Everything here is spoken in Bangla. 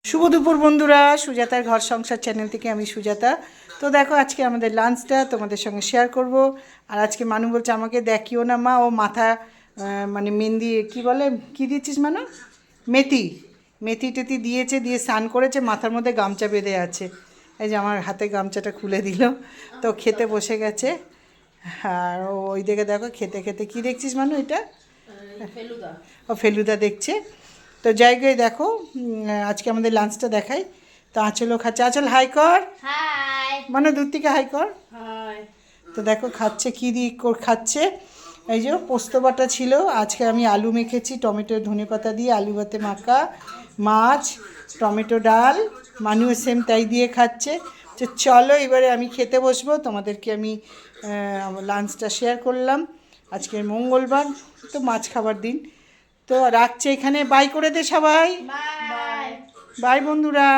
শুভ দুপুর বন্ধুরা, সুজাতার ঘর সংসার চ্যানেল থেকে আমি সুজাতা। তো দেখো আজকে আমাদের লাঞ্চটা তোমাদের সঙ্গে শেয়ার করব। আর আজকে মানু বলছে আমাকে দেখিও না মা, ও মাথা মানে মেহেন্দি কী বলে, কী দিচ্ছিস মানু? মেথি মেথি টেথি দিয়েছে, দিয়ে স্নান করেছে, মাথার মধ্যে গামছা বেঁধে আছে। এই যে আমার হাতে গামছাটা খুলে দিল, তো খেতে বসে গেছে। আর ওই দিকে দেখো খেতে খেতে কী দেখছিস মানু? এটা ফেলুদা। ও ফেলুদা দেখছে। তো জায়গায় দেখো আজকে আমাদের লাঞ্চটা দেখাই। তো আঁচলও খাচ্ছে। আঁচল হাই কর, হাই। মানে দূর থেকে হাই কর। হাই। তো দেখো খাচ্ছে, কী দিয়ে খাচ্ছে। এই যে পোস্ত বাটা ছিল, আজকে আমি আলু মেখেছি টমেটো ধনেপাতা দিয়ে, আলু ভাতে মাখা, মাছ, টমেটো ডাল। মানুষ সেম তাই দিয়ে খাচ্ছে। তো চলো এবারে আমি খেতে বসবো, তোমাদেরকে আমি আমার লাঞ্চটা শেয়ার করলাম। আজকে মঙ্গলবার, তো মাছ খাবার দিন। তো রাখছে এখানে, বাই করে দে সবাই, বাই। বাই বন্ধুরা।